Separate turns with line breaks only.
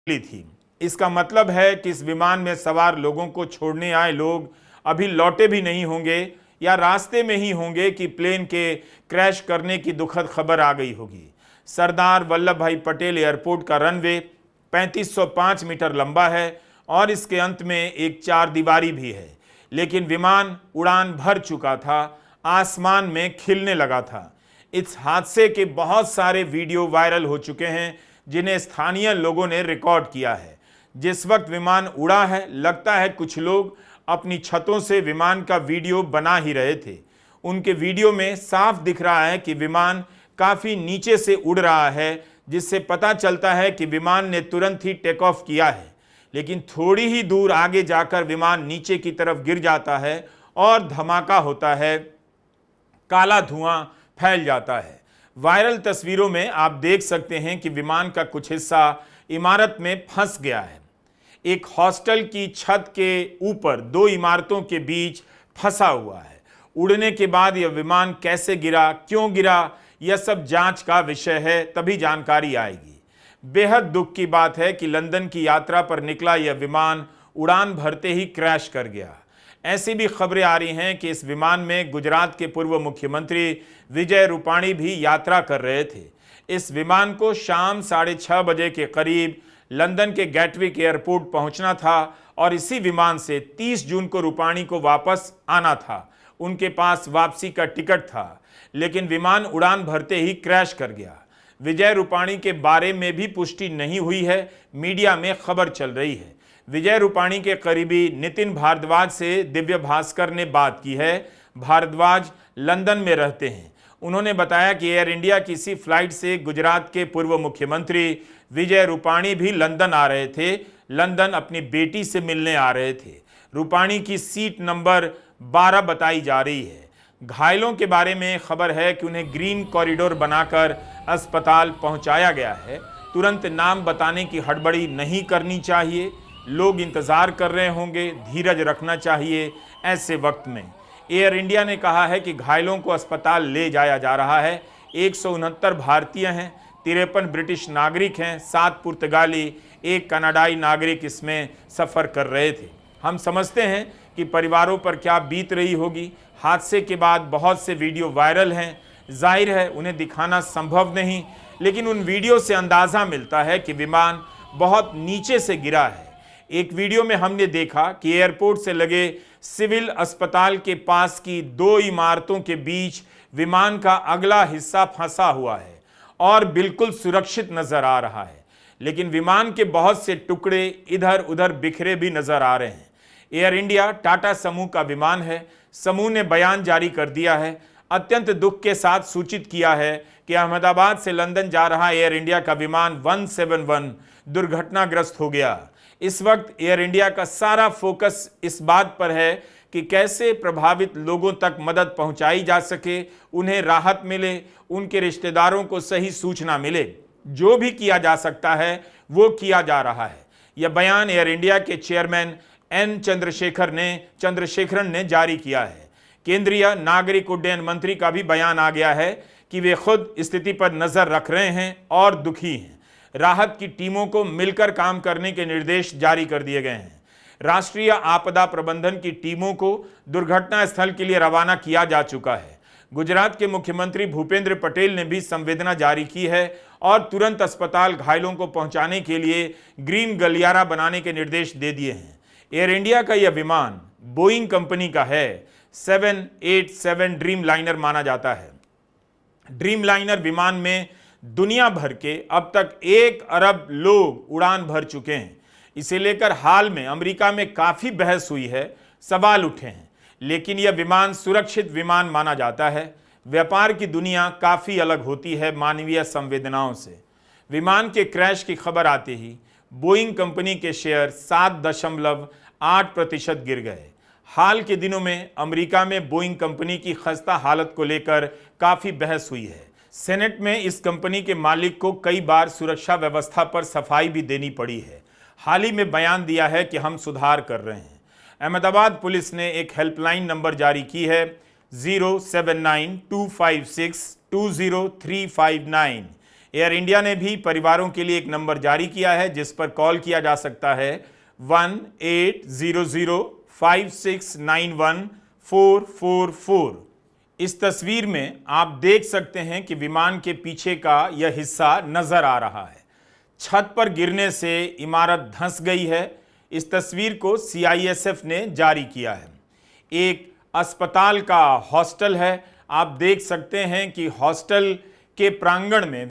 थी। इसका मतलब है कि इस विमान में सवार लोगों को छोड़ने आए लोग अभी लौटे भी नहीं होंगे या रास्ते में ही होंगे कि प्लेन के क्रैश करने की दुखद खबर आ गई होगी। सरदार वल्लभ भाई पटेल एयरपोर्ट का रनवे 3505 मीटर लंबा है और इसके अंत में एक चार दीवारी भी है, लेकिन विमान उड़ान भर चुका था, आसमान में खिलने लगा था। इस हादसे के बहुत सारे वीडियो वायरल हो चुके हैं जिन्हें स्थानीय लोगों ने रिकॉर्ड किया है। जिस वक्त विमान उड़ा है, लगता है कुछ लोग अपनी छतों से विमान का वीडियो बना ही रहे थे। उनके वीडियो में साफ दिख रहा है कि विमान काफी नीचे से उड़ रहा है, जिससे पता चलता है कि विमान ने तुरंत ही टेक ऑफ किया है, लेकिन थोड़ी ही दूर आगे जाकर विमान नीचे की तरफ गिर जाता है और धमाका होता है, काला धुआं फैल जाता है। वायरल तस्वीरों में आप देख सकते हैं कि विमान का कुछ हिस्सा इमारत में फंस गया है। एक हॉस्टल की छत के ऊपर दो इमारतों के बीच फंसा हुआ है। उड़ने के बाद यह विमान कैसे गिरा, क्यों गिरा, यह सब जांच का विषय है, तभी जानकारी आएगी। बेहद दुख की बात है कि लंदन की यात्रा पर निकला यह विमान उड़ान भरते ही क्रैश कर गया। ऐसी भी खबरें आ रही हैं कि इस विमान में गुजरात के पूर्व मुख्यमंत्री विजय रूपाणी भी यात्रा कर रहे थे। इस विमान को शाम 6:30 बजे के करीब लंदन के गैटविक एयरपोर्ट पहुंचना था और इसी विमान से 30 जून को रूपाणी को वापस आना था। उनके पास वापसी का टिकट था, लेकिन विमान उड़ान भरते ही क्रैश कर गया। विजय रूपाणी के बारे में भी पुष्टि नहीं हुई है, मीडिया में खबर चल रही है। विजय रूपाणी के करीबी नितिन भारद्वाज से दिव्य भास्कर ने बात की है। भारद्वाज लंदन में रहते हैं। उन्होंने बताया कि एयर इंडिया की इसी फ्लाइट से गुजरात के पूर्व मुख्यमंत्री विजय रूपाणी भी लंदन आ रहे थे। लंदन अपनी बेटी से मिलने आ रहे थे। रूपाणी की सीट नंबर 12 बताई जा रही है। घायलों के बारे में खबर है कि उन्हें ग्रीन कॉरिडोर बनाकर अस्पताल पहुंचाया गया है। तुरंत नाम बताने की हड़बड़ी नहीं करनी चाहिए, लोग इंतजार कर रहे होंगे, धीरज रखना चाहिए। ऐसे वक्त में एयर इंडिया ने कहा है कि घायलों को अस्पताल ले जाया जा रहा है। 169 भारतीय हैं, 53 ब्रिटिश नागरिक हैं, 7 पुर्तगाली, 1 कनाडाई नागरिक इसमें सफ़र कर रहे थे। हम समझते हैं कि परिवारों पर क्या बीत रही होगी। हादसे के बाद बहुत से वीडियो वायरल हैं। जाहिर है उन्हें दिखाना संभव नहीं, लेकिन उन वीडियो से अंदाज़ा मिलता है कि विमान बहुत नीचे से गिरा है। एक वीडियो में हमने देखा कि एयरपोर्ट से लगे सिविल अस्पताल के पास की 2 इमारतों के बीच विमान का अगला हिस्सा फंसा हुआ है और बिल्कुल सुरक्षित नजर आ रहा है, लेकिन विमान के बहुत से टुकड़े इधर उधर बिखरे भी नजर आ रहे हैं। एयर इंडिया टाटा समूह का विमान है। समूह ने बयान जारी कर दिया है, अत्यंत दुख के साथ सूचित किया है कि अहमदाबाद से लंदन जा रहा एयर इंडिया का विमान 171 दुर्घटनाग्रस्त हो गया। इस वक्त एयर इंडिया का सारा फोकस इस बात पर है कि कैसे प्रभावित लोगों तक मदद पहुंचाई जा सके, उन्हें राहत मिले, उनके रिश्तेदारों को सही सूचना मिले। जो भी किया जा सकता है वो किया जा रहा है। यह बयान एयर इंडिया के चेयरमैन एन चंद्रशेखरन ने जारी किया है। केंद्रीय नागरिक उड्डयन मंत्री का भी बयान आ गया है कि वे खुद स्थिति पर नजर रख रहे हैं और दुखी हैं। राहत की टीमों को मिलकर काम करने के निर्देश जारी कर दिए गए हैं। राष्ट्रीय आपदा प्रबंधन की टीमों को दुर्घटना स्थल के लिए रवाना किया जा चुका है। गुजरात के मुख्यमंत्री भूपेंद्र पटेल ने भी संवेदना जारी की है और तुरंत अस्पताल घायलों को पहुंचाने के लिए ग्रीन गलियारा बनाने के निर्देश दे दिए हैं। एयर इंडिया का यह विमान बोइंग कंपनी का है। 787 ड्रीम लाइनर माना जाता है। ड्रीम लाइनर विमान में दुनिया भर के अब तक 1 अरब लोग उड़ान भर चुके हैं। इसे लेकर हाल में अमेरिका में काफी बहस हुई है, सवाल उठे हैं, लेकिन यह विमान सुरक्षित विमान माना जाता है। व्यापार की दुनिया काफी अलग होती है मानवीय संवेदनाओं से। विमान के क्रैश की खबर आते ही बोइंग कंपनी के शेयर 7.8% गिर गए। हाल के दिनों में अमेरिका में बोइंग कंपनी की खस्ता हालत को लेकर काफी बहस हुई है। सेनेट में इस कंपनी के मालिक को कई बार सुरक्षा व्यवस्था पर सफाई भी देनी पड़ी है। हाल ही में बयान दिया है कि हम सुधार कर रहे हैं। अहमदाबाद पुलिस ने एक हेल्पलाइन नंबर जारी की है 07925620359। एयर इंडिया ने भी परिवारों के लिए एक नंबर जारी किया है जिस पर कॉल किया जा सकता है 180056914444। इस तस्वीर में आप देख सकते हैं कि विमान के पीछे का यह हिस्सा नजर आ रहा है। छत पर गिरने से इमारत धंस गई है। इस तस्वीर को CISF ने जारी किया है। एक अस्पताल का हॉस्टल है। आप देख सकते हैं कि हॉस्टल के प्रांगण में